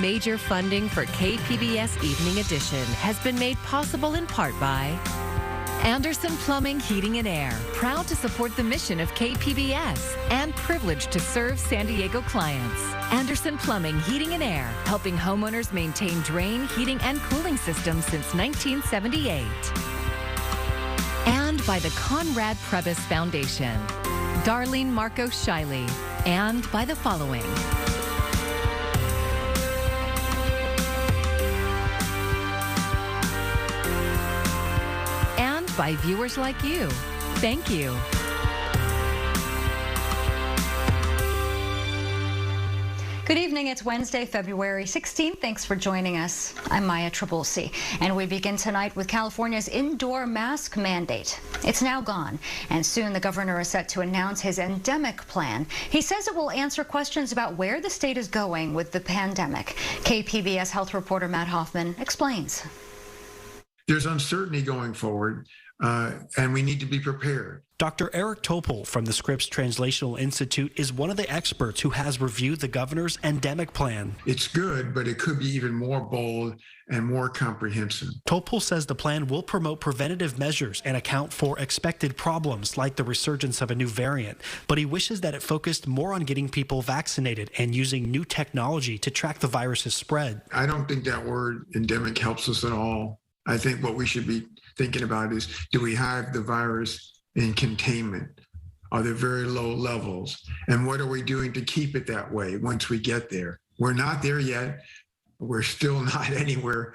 Major funding for KPBS Evening Edition has been made possible in part by Anderson Plumbing, Heating and Air, proud to support the mission of KPBS and privileged to serve San Diego clients. Anderson Plumbing, Heating and Air, helping homeowners maintain drain, heating, and cooling systems since 1978. And by the Conrad Prebys Foundation, Darlene Marco Shiley, and by the following. By viewers like you. Thank you. Good evening. It's Wednesday, February 16th. Thanks for joining us. I'm Maya Trabulsi, and we begin tonight with California's indoor mask mandate. It's now gone, and soon the governor is set to announce his endemic plan. He says it will answer questions about where the state is going with the pandemic. KPBS health reporter Matt Hoffman explains. There's uncertainty going forward, and we need to be prepared. Dr. Eric Topol from the Scripps Translational Institute is one of the experts who has reviewed the governor's endemic plan. It's good, but it could be even more bold and more comprehensive. Topol says the plan will promote preventative measures and account for expected problems like the resurgence of a new variant, but he wishes that it focused more on getting people vaccinated and using new technology to track the virus's spread. I don't think that word endemic helps us at all. I think what we should be thinking about is, do we have the virus in containment? Are there very low levels? And what are we doing to keep it that way once we get there? We're not there yet. We're still not anywhere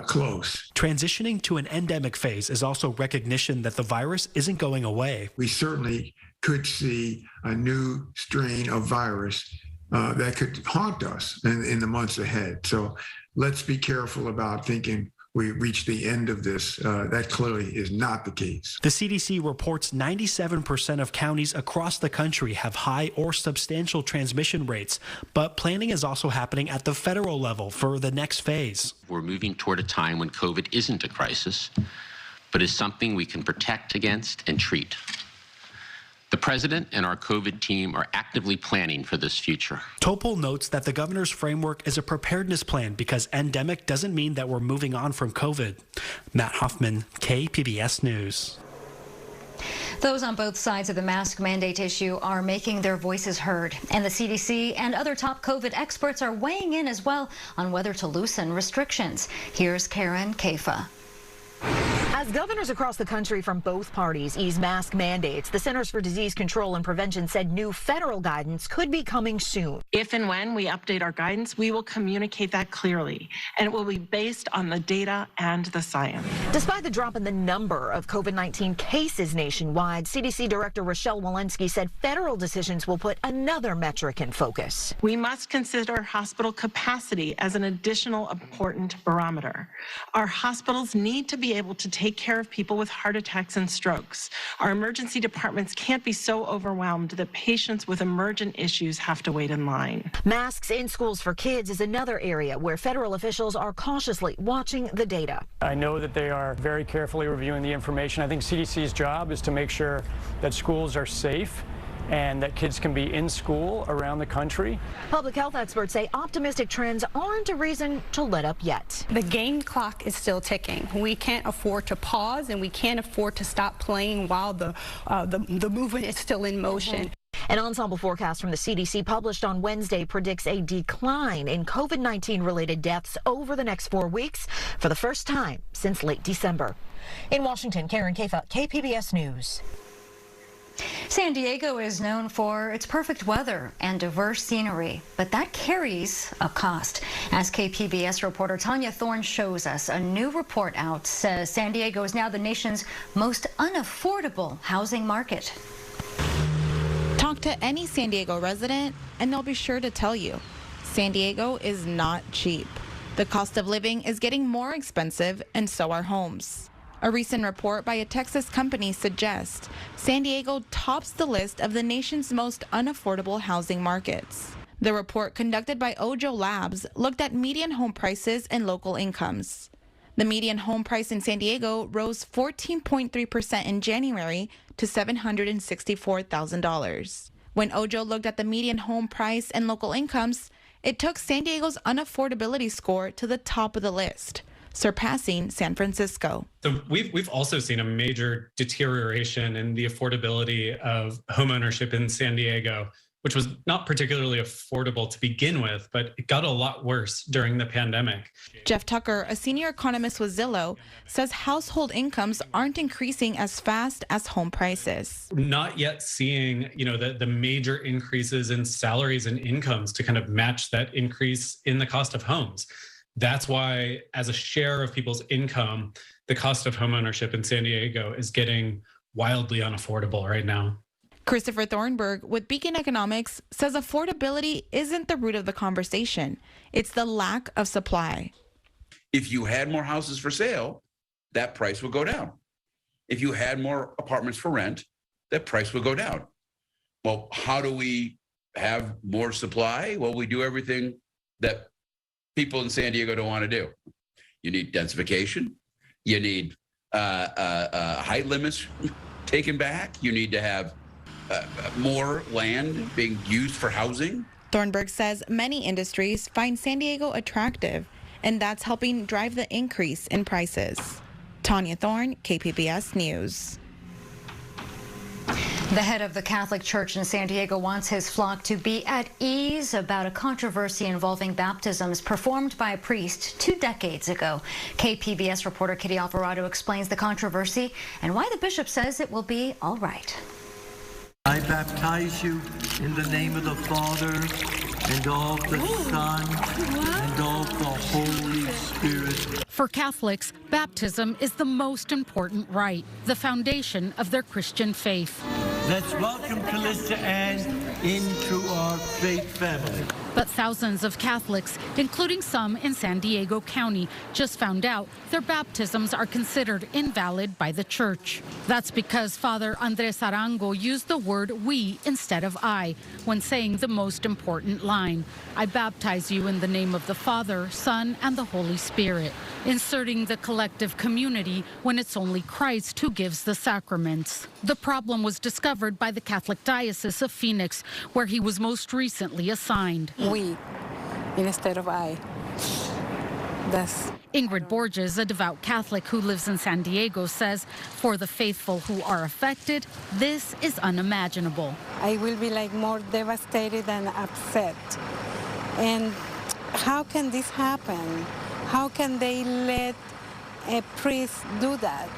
close. Transitioning to an endemic phase is also recognition that the virus isn't going away. We certainly could see a new strain of virus that could haunt us in the months ahead. So let's be careful about thinking we reach the end of this. That clearly is not the case. The CDC reports 97% of counties across the country have high or substantial transmission rates, but planning is also happening at the federal level for the next phase. We're moving toward a time when COVID isn't a crisis, but is something we can protect against and treat. The president and our COVID team are actively planning for this future. Topol notes that the governor's framework is a preparedness plan because endemic doesn't mean that we're moving on from COVID. Matt Hoffman, KPBS News. Those on both sides of the mask mandate issue are making their voices heard, and the CDC and other top COVID experts are weighing in as well on whether to loosen restrictions. Here's Karen Kafa. As governors across the country from both parties ease mask mandates, the Centers for Disease Control and Prevention said new federal guidance could be coming soon. If and when we update our guidance, we will communicate that clearly, and it will be based on the data and the science. Despite the drop in the number of COVID-19 cases nationwide, CDC Director Rochelle Walensky said federal decisions will put another metric in focus. We must consider hospital capacity as an additional important barometer. Our hospitals need to be able to take care of people with heart attacks and strokes. Our emergency departments can't be so overwhelmed that patients with emergent issues have to wait in line. Masks in schools for kids is another area where federal officials are cautiously watching the data. I know that they are very carefully reviewing the information. I think CDC's job is to make sure that schools are safe and that kids can be in school around the country. Public health experts say optimistic trends aren't a reason to let up yet. The game clock is still ticking. We can't afford to pause, and we can't afford to stop playing while the movement is still in motion. An ensemble forecast from the CDC published on Wednesday predicts a decline in COVID-19 related deaths over the next 4 weeks for the first time since late December. In Washington, Karen Kafa, KPBS News. San Diego is known for its perfect weather and diverse scenery, but that carries a cost. As KPBS reporter Tanya Thorne shows us, a new report out says San Diego is now the nation's most unaffordable housing market. Talk to any San Diego resident and they'll be sure to tell you, San Diego is not cheap. The cost of living is getting more expensive, and so are homes. A recent report by a Texas company suggests San Diego tops the list of the nation's most unaffordable housing markets. The report, conducted by Ojo Labs, looked at median home prices and local incomes. The median home price in San Diego rose 14.3% in January to $764,000. When Ojo looked at the median home price and local incomes, it took San Diego's unaffordability score to the top of the list, surpassing San Francisco. So we've also seen a major deterioration in the affordability of homeownership in San Diego, which was not particularly affordable to begin with, but it got a lot worse during the pandemic. Jeff Tucker, a senior economist with Zillow, says household incomes aren't increasing as fast as home prices. Not yet seeing, the major increases in salaries and incomes to kind of match that increase in the cost of homes. That's why, as a share of people's income, the cost of homeownership in San Diego is getting wildly unaffordable right now. Christopher Thornburg with Beacon Economics says affordability isn't the root of the conversation. It's the lack of supply. If you had more houses for sale, that price would go down. If you had more apartments for rent, that price would go down. Well, how do we have more supply? Well, we do everything that people in San Diego don't want to do. You need densification. You need height limits taken back. You need to have more land being used for housing. Thornburg says many industries find San Diego attractive, and that's helping drive the increase in prices. Tanya Thorne, KPBS News. The head of the Catholic Church in San Diego wants his flock to be at ease about a controversy involving baptisms performed by a priest 2 decades ago. KPBS reporter Kitty Alvarado explains the controversy and why the bishop says it will be all right. I baptize you in the name of the Father, and of the Son, and of the Holy Spirit. For Catholics, baptism is the most important rite, the foundation of their Christian faith. Let's welcome Calista Ann into our faith family. But thousands of Catholics, including some in San Diego County, just found out their baptisms are considered invalid by the church. That's because Father Andres Arango used the word we instead of I when saying the most important line, I baptize you in the name of the Father, Son, and the Holy Spirit, inserting the collective community when it's only Christ who gives the sacraments. The problem was discovered by the Catholic Diocese of Phoenix, where he was most recently assigned. We instead of I. That's Ingrid Borges, a devout Catholic who lives in San Diego, says for the faithful who are affected, this is unimaginable. I will be like more devastated and upset. And how can this happen? How can they let a priest do that?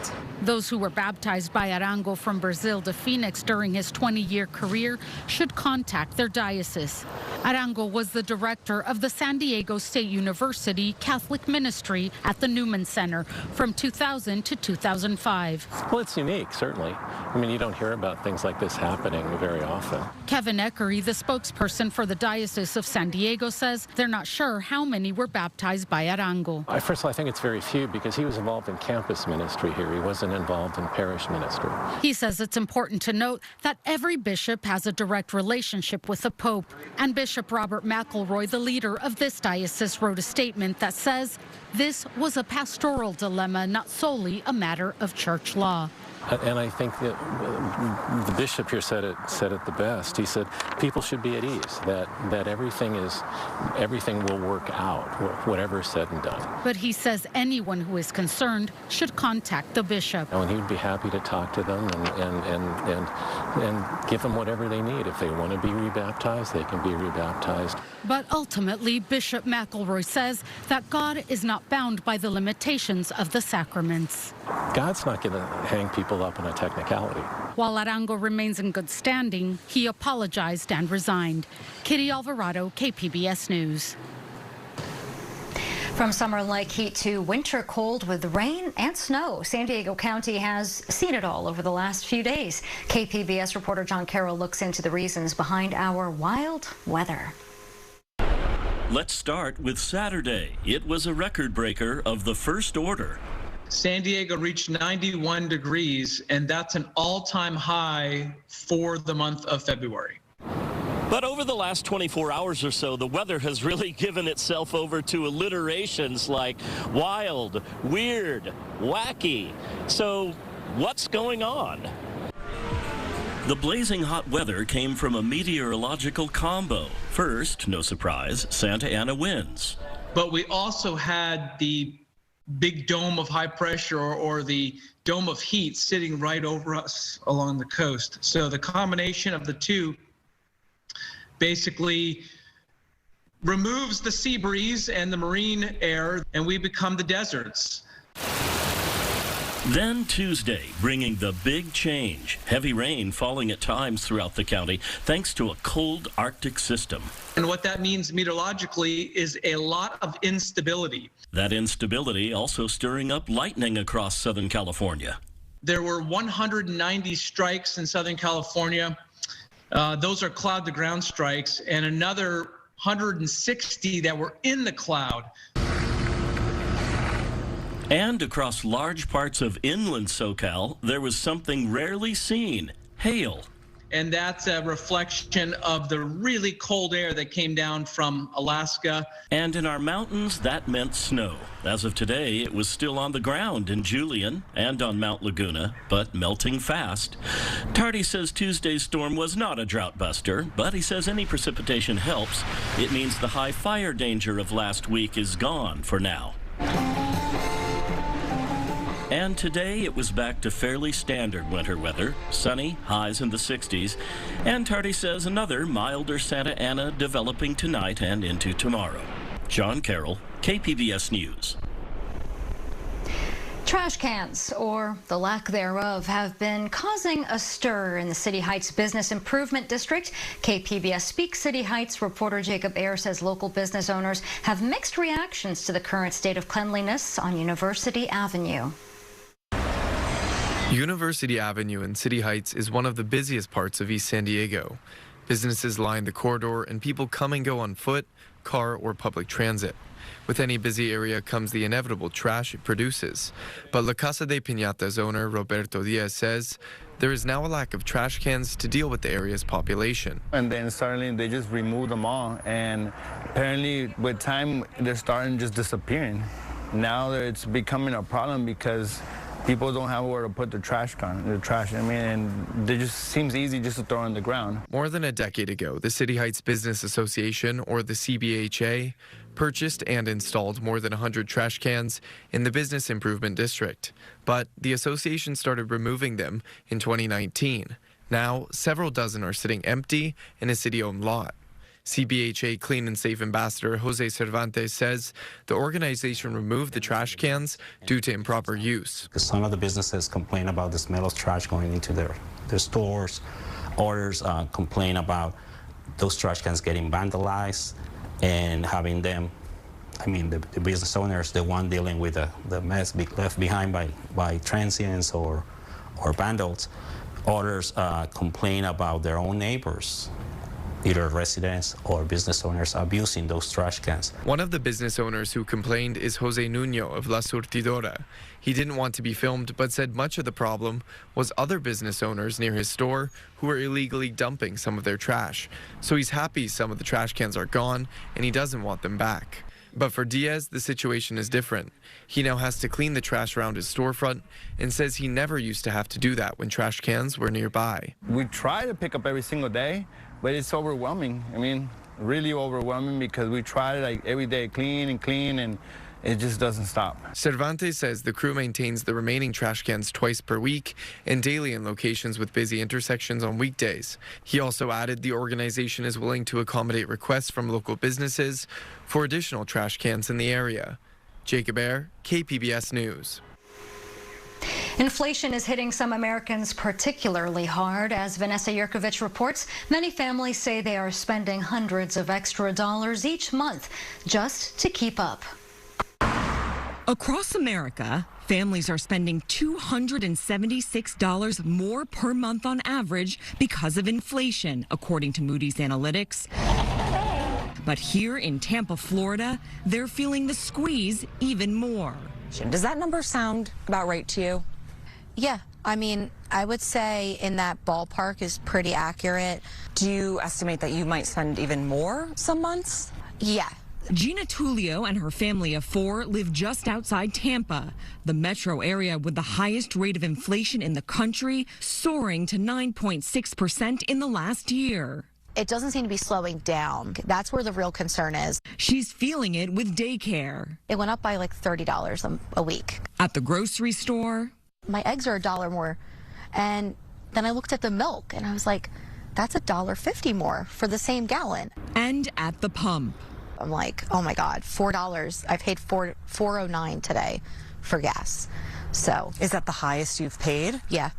Those who were baptized by Arango from Brazil to Phoenix during his 20-year career should contact their diocese. Arango was the director of the San Diego State University Catholic Ministry at the Newman Center from 2000 to 2005. Well, it's unique, certainly. I mean, you don't hear about things like this happening very often. Kevin Eckery, the spokesperson for the Diocese of San Diego, says they're not sure how many were baptized by Arango. First of all, I think it's very few because he was involved in campus ministry here. He wasn't involved in parish ministry. He says it's important to note that every bishop has a direct relationship with the Pope. And Bishop Robert McElroy, the leader of this diocese, wrote a statement that says this was a pastoral dilemma, not solely a matter of church law. And I think that the bishop here said it the best. He said people should be at ease, that everything will work out, whatever is said and done. But he says anyone who is concerned should contact the bishop. And he would be happy to talk to them and give them whatever they need. If they want to be rebaptized, they can be rebaptized. But ultimately, Bishop McElroy says that God is not bound by the limitations of the sacraments. God's not going to hang people up on a technicality. While Arango remains in good standing, he apologized and resigned. Kitty Alvarado, KPBS News. From summer-like heat to winter cold with rain and snow, San Diego County has seen it all over the last few days. KPBS reporter John Carroll looks into the reasons behind our wild weather. Let's start with Saturday. It was a record breaker of the first order. San Diego reached 91 degrees, and that's an all-time high for the month of February. But over the last 24 hours or so, the weather has really given itself over to alliterations like wild, weird, wacky. So what's going on? The blazing hot weather came from a meteorological combo. First, no surprise, Santa Ana winds. But we also had the big dome of high pressure or the dome of heat sitting right over us along the coast. So the combination of the two basically removes the sea breeze and the marine air, and we become the deserts. Then Tuesday, bringing the big change. Heavy rain falling at times throughout the county thanks to a cold Arctic system. And what that means meteorologically is a lot of instability. That instability also stirring up lightning across Southern California. There were 190 strikes in Southern California. Those are cloud-to-ground strikes, and another 160 that were in the cloud. And across large parts of inland SoCal, there was something rarely seen, hail. And that's a reflection of the really cold air that came down from Alaska. And in our mountains, that meant snow. As of today, it was still on the ground in Julian and on Mount Laguna, but melting fast. Tardy says Tuesday's storm was not a drought buster, but he says any precipitation helps. It means the high fire danger of last week is gone for now. And today it was back to fairly standard winter weather, sunny, highs in the 60s, and Tardy says another milder Santa Ana developing tonight and into tomorrow. John Carroll, KPBS News. Trash cans, or the lack thereof, have been causing a stir in the City Heights Business Improvement District. KPBS Speaks City Heights reporter Jacob Ayer says local business owners have mixed reactions to the current state of cleanliness on University Avenue. University Avenue in City Heights is one of the busiest parts of East San Diego. Businesses line the corridor and people come and go on foot, car, or public transit. With any busy area comes the inevitable trash it produces. But La Casa de Piñata's owner, Roberto Diaz, says there is now a lack of trash cans to deal with the area's population. And then suddenly they just removed them all, and apparently with time they're starting just disappearing. Now it's becoming a problem because people don't have where to put their trash, and it just seems easy just to throw on the ground. More than a decade ago, the City Heights Business Association, or the CBHA, purchased and installed more than 100 trash cans in the Business Improvement District. But the association started removing them in 2019. Now, several dozen are sitting empty in a city-owned lot. CBHA Clean and Safe Ambassador Jose Cervantes says the organization removed the trash cans due to improper use. Some of the businesses complain about the smell of trash going into their stores. Others complain about those trash cans getting vandalized and having them, the business owners, the one dealing with the mess left behind by transients or vandals. Others complain about their own neighbors, either residents or business owners abusing those trash cans. One of the business owners who complained is Jose Nuño of La Surtidora. He didn't want to be filmed, but said much of the problem was other business owners near his store who were illegally dumping some of their trash. So he's happy some of the trash cans are gone, and he doesn't want them back. But for Diaz, the situation is different. He now has to clean the trash around his storefront and says he never used to have to do that when trash cans were nearby. We try to pick up every single day, but it's overwhelming. Really overwhelming because we try like every day, clean, and it just doesn't stop. Cervantes says the crew maintains the remaining trash cans twice per week and daily in locations with busy intersections on weekdays. He also added the organization is willing to accommodate requests from local businesses for additional trash cans in the area. Jacob Ayer, KPBS News. Inflation is hitting some Americans particularly hard. As Vanessa Yurkovich reports, many families say they are spending hundreds of extra dollars each month just to keep up. Across America, families are spending $276 more per month on average because of inflation, according to Moody's Analytics. But here in Tampa, Florida, they're feeling the squeeze even more. Does that number sound about right to you? Yeah, I would say in that ballpark is pretty accurate. Do you estimate that you might spend even more some months? Yeah. Gina Tullio and her family of 4 live just outside Tampa, the metro area with the highest rate of inflation in the country, soaring to 9.6% in the last year. It doesn't seem to be slowing down. That's where the real concern is. She's feeling it with daycare. It went up by like $30 a week. At the grocery store, my eggs are $1 more. And then I looked at the milk and I was like, that's $1.50 more for the same gallon. And at the pump. I'm like, oh my God, $4. I paid $4.09 today for gas. So is that the highest you've paid? Yeah.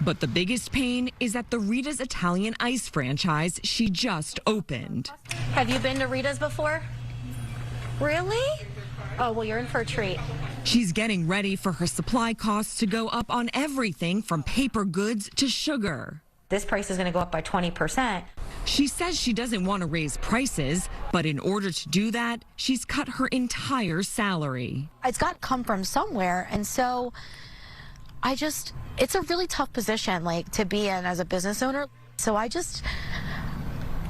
But the biggest pain is at the Rita's Italian Ice franchise she just opened. Have you been to Rita's before? Really? Oh, well, you're in for a treat. She's getting ready for her supply costs to go up on everything from paper goods to sugar. This price is going to go up by 20%. She says she doesn't want to raise prices, but in order to do that, she's cut her entire salary. It's got to come from somewhere, and so it's a really tough position, like, to be in as a business owner. So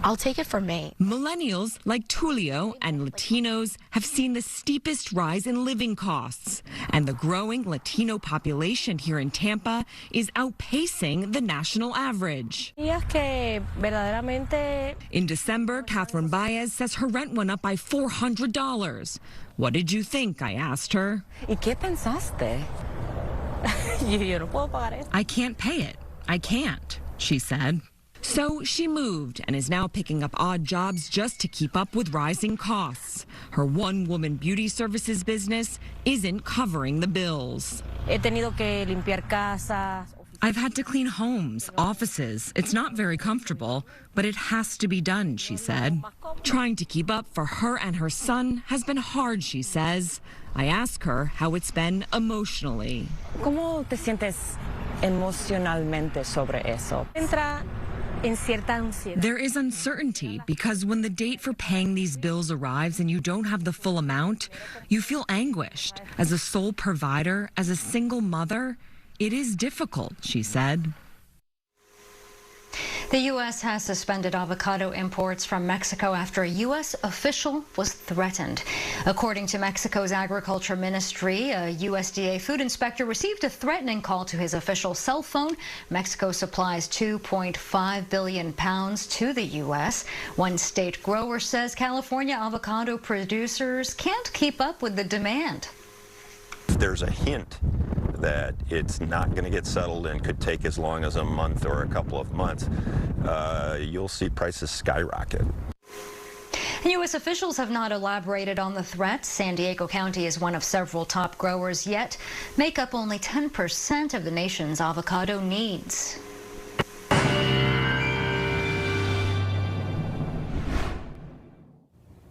I'll take it from me. Millennials like Tullio and Latinos have seen the steepest rise in living costs, and the growing Latino population here in Tampa is outpacing the national average. In December, Catherine Baez says her rent went up by $400. What did you think? I asked her. ¿Y qué pensaste? Yo no puedo pagar eso. I can't pay it. I can't, she said. So she moved and is now picking up odd jobs just to keep up with rising costs. Her one-woman beauty services business isn't covering the bills. He tenido que limpiar casas. I've had to clean homes, offices. It's not very comfortable, but it has to be done, she said. Trying to keep up for her and her son has been hard, she says. I ask her how it's been emotionally. ¿Cómo te sientes emocionalmente sobre eso? There is uncertainty because when the date for paying these bills arrives and you don't have the full amount, you feel anguished. As a sole provider, as a single mother, it is difficult, she said. The U.S. has suspended avocado imports from Mexico after a U.S. official was threatened. According to Mexico's Agriculture Ministry, a USDA food inspector received a threatening call to his official cell phone. Mexico supplies 2.5 billion pounds to the U.S. One state grower says California avocado producers can't keep up with the demand. There's a hint that it's not going to get settled and could take as long as a month or a couple of months, you'll see prices skyrocket. U.S. officials have not elaborated on the threat. San Diego County is one of several top growers, yet make up only 10% of the nation's avocado needs.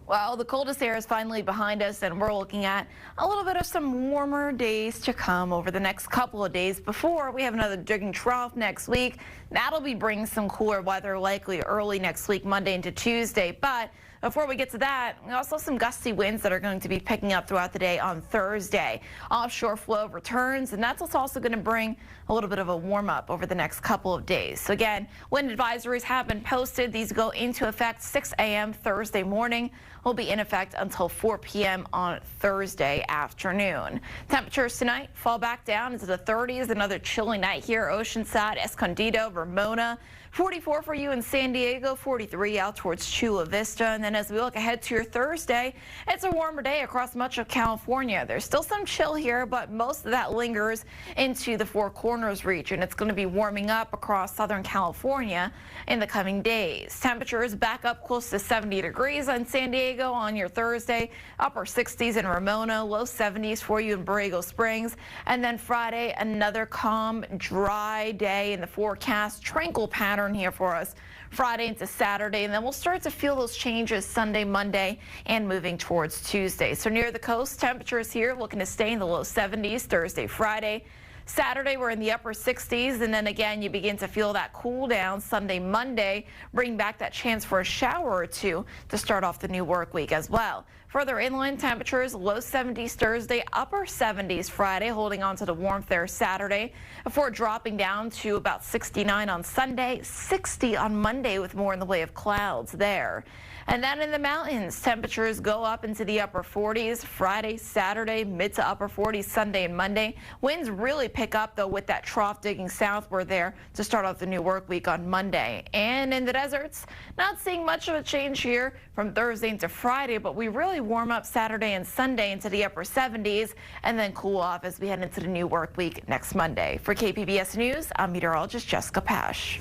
Well, the coldest air is finally behind us, and we're looking at a little bit of some warmer days to come over the next couple of days before we have another digging trough next week. That'll be bringing some cooler weather likely early next week, Monday into Tuesday. But before we get to that, we also have some gusty winds that are going to be picking up throughout the day on Thursday. Offshore flow returns, and that's what's also going to bring a little bit of a warm up over the next couple of days. So again, wind advisories have been posted. These go into effect 6 a.m. Thursday morning. Will be in effect until 4 p.m. on Thursday afternoon. Temperatures tonight fall back down into the 30s. Another chilly night here, Oceanside, Escondido, Ramona. 44 for you in San Diego, 43 out towards Chula Vista. And then as we look ahead to your Thursday, it's a warmer day across much of California. There's still some chill here, but most of that lingers into the Four Corners region. It's going to be warming up across Southern California in the coming days. Temperatures back up close to 70 degrees on San Diego on your Thursday, upper 60s in Ramona, low 70s for you in Borrego Springs. And then Friday, another calm, dry day in the forecast, tranquil pattern here for us Friday into Saturday, and then we'll start to feel those changes Sunday, Monday, and moving towards Tuesday. So near the coast, temperatures here looking to stay in the low 70s Thursday, Friday. Saturday, we're in the upper 60s, and then again, you begin to feel that cool down Sunday, Monday, bring back that chance for a shower or two to start off the new work week as well. Further inland temperatures, low 70s Thursday, upper 70s Friday, holding on to the warmth there Saturday, before dropping down to about 69 on Sunday, 60 on Monday with more in the way of clouds there. And then in the mountains, temperatures go up into the upper 40s Friday, Saturday, mid to upper 40s Sunday and Monday. Winds really pick up, though, with that trough digging southward there to start off the new work week on Monday. And in the deserts, not seeing much of a change here from Thursday into Friday, but we really warm up Saturday and Sunday into the upper 70s and then cool off as we head into the new work week next Monday. For KPBS News, I'm meteorologist Jessica Pash.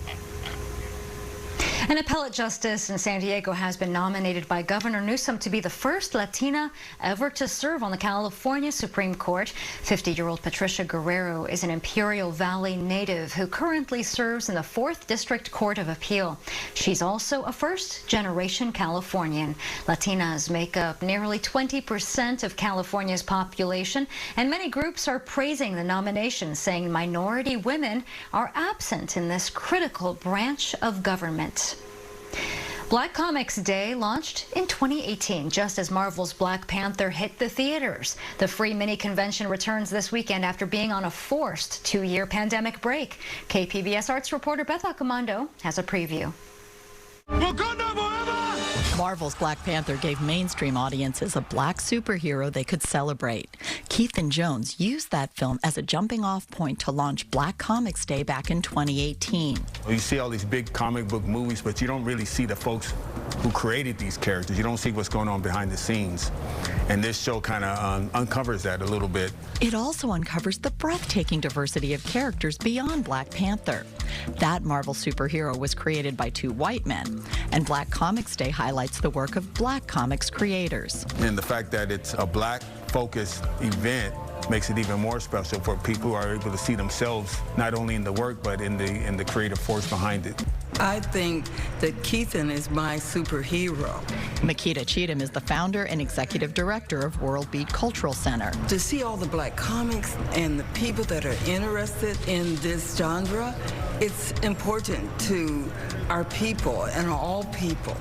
An appellate justice in San Diego has been nominated by Governor Newsom to be the first Latina ever to serve on the California Supreme Court. 50-year-old Patricia Guerrero is an Imperial Valley native who currently serves in the 4th District Court of Appeal. She's also a first-generation Californian. Latinas make up nearly 20% of California's population, and many groups are praising the nomination, saying minority women are absent in this critical branch of government. Black Comics Day launched in 2018, just as Marvel's Black Panther hit the theaters. The free mini convention returns this weekend after being on a forced 2-year pandemic break. KPBS arts reporter Beth Accomando has a preview. Marvel's Black Panther gave mainstream audiences a black superhero they could celebrate. Keith and Jones used that film as a jumping-off point to launch Black Comics Day back in 2018. You see all these big comic book movies, but you don't really see the folks who created these characters. You don't see what's going on behind the scenes. And this show kind of uncovers that a little bit. It also uncovers the breathtaking diversity of characters beyond Black Panther. That Marvel superhero was created by 2 white men, and Black Comics Day highlights the work of Black comics creators. And the fact that it's a Black-focused event makes it even more special for people who are able to see themselves not only in the work but in the creative force behind it. I think that Keithan is my superhero. Makita Cheatham is the founder and executive director of World Beat Cultural Center. To see all the Black comics and the people that are interested in this genre, it's important to our people and all people.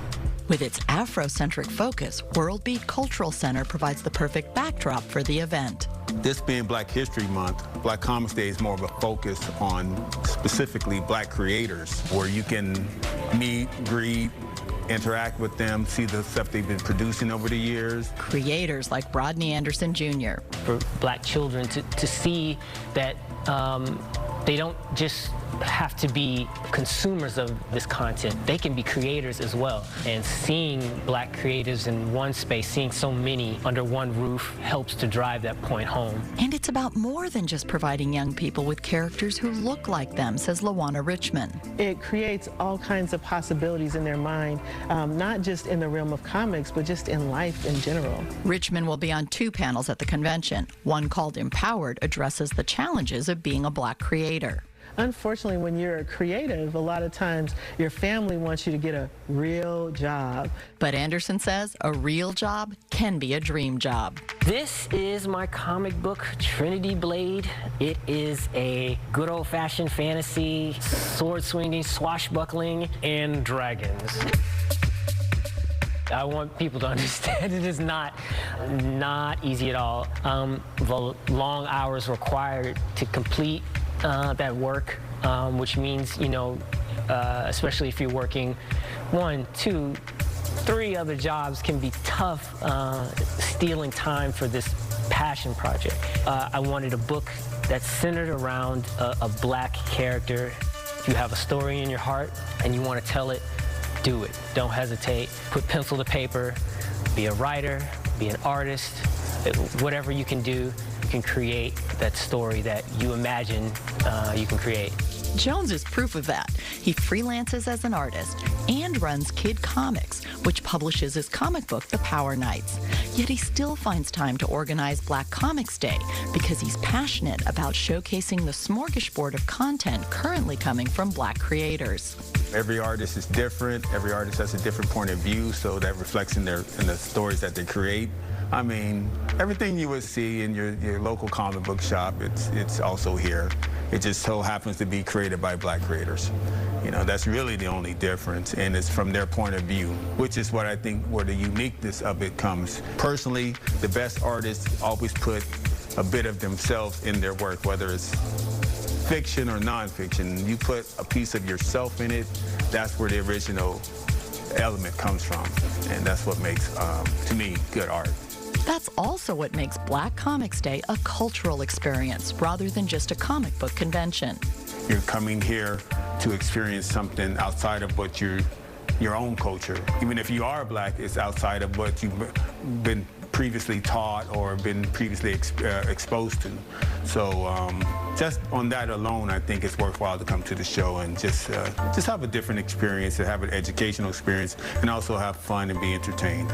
With its Afrocentric focus, World Beat Cultural Center provides the perfect backdrop for the event. This being Black History Month, Black Comics Day is more of a focus on specifically Black creators, where you can meet, greet, interact with them, see the stuff they've been producing over the years. Creators like Rodney Anderson Jr. For Black children to see that they don't just have to be consumers of this content. They can be creators as well. And seeing Black creatives in one space, seeing so many under one roof, helps to drive that point home. And it's about more than just providing young people with characters who look like them, says LaWanna Richmond. It creates all kinds of possibilities in their mind, not just in the realm of comics, but just in life in general. Richmond will be on 2 panels at the convention. One called Empowered addresses the challenges of being a Black creator. Unfortunately, when you're a creative, a lot of times your family wants you to get a real job. But Anderson says a real job can be a dream job. This is my comic book, Trinity Blade. It is a good old-fashioned fantasy, sword-swinging, swashbuckling, and dragons. I want people to understand it is not easy at all. The long hours required to complete that work, which means, especially if you're working 1, 2, 3 other jobs, can be tough stealing time for this passion project. I wanted a book that's centered around a Black character. If you have a story in your heart and you want to tell it, do it. Don't hesitate. Put pencil to paper. Be a writer, be an artist, whatever you can do. You can create that story that you imagine you can create. Jones is proof of that. He freelances as an artist and runs Kid Comics, which publishes his comic book, The Power Knights. Yet he still finds time to organize Black Comics Day because he's passionate about showcasing the smorgasbord of content currently coming from Black creators. Every artist is different. Every artist has a different point of view, so that reflects in the stories that they create. I mean, everything you would see in your local comic book shop, it's also here. It just so happens to be created by Black creators. You know, that's really the only difference, and it's from their point of view, which is what I think where the uniqueness of it comes. Personally, the best artists always put a bit of themselves in their work, whether it's fiction or nonfiction. You put a piece of yourself in it, that's where the original element comes from, and that's what makes, to me, good art. That's also what makes Black Comics Day a cultural experience rather than just a comic book convention. You're coming here to experience something outside of what your own culture. Even if you are Black, it's outside of what you've been previously taught or been previously exposed to. So just on that alone, I think it's worthwhile to come to the show and just have a different experience, to have an educational experience, and also have fun and be entertained.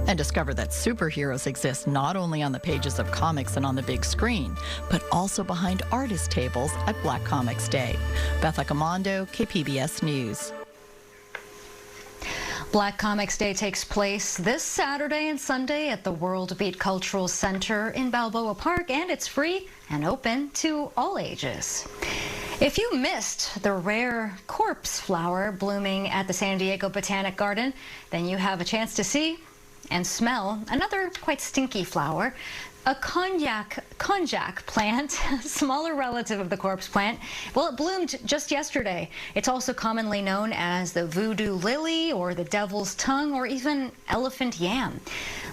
And discover that superheroes exist not only on the pages of comics and on the big screen, but also behind artist tables at Black Comics Day. Beth Accomando, KPBS News. Black Comics Day takes place this Saturday and Sunday at the World Beat Cultural Center in Balboa Park, and it's free and open to all ages. If you missed the rare corpse flower blooming at the San Diego Botanic Garden, then you have a chance to see and smell another quite stinky flower, a konjac plant, smaller relative of the corpse plant. Well, it bloomed just yesterday. It's also commonly known as the voodoo lily or the devil's tongue or even elephant yam.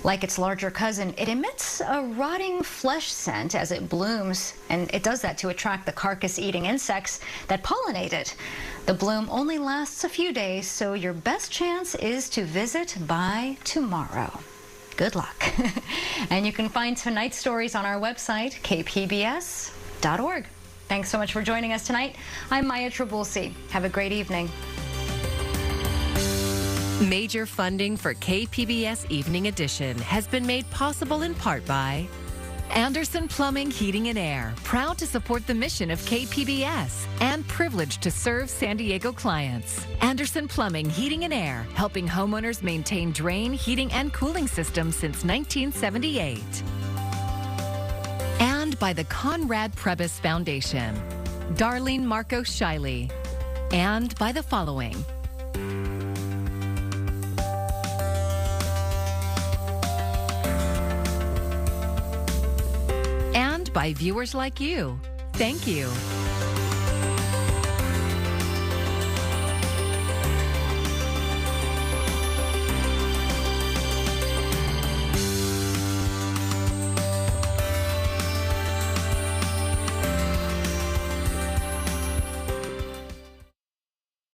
Like its larger cousin, it emits a rotting flesh scent as it blooms, and it does that to attract the carcass-eating insects that pollinate it. The bloom only lasts a few days, so your best chance is to visit by tomorrow. Good luck. And you can find tonight's stories on our website, kpbs.org. Thanks so much for joining us tonight. I'm Maya Trabulsi. Have a great evening. Major funding for KPBS Evening Edition has been made possible in part by Anderson Plumbing, Heating and Air, proud to support the mission of KPBS and privileged to serve San Diego clients. Anderson Plumbing, Heating and Air, helping homeowners maintain drain, heating, and cooling systems since 1978. And by the Conrad Prebys Foundation, Darlene Marco Shiley, and by the following. And by viewers like you. Thank you.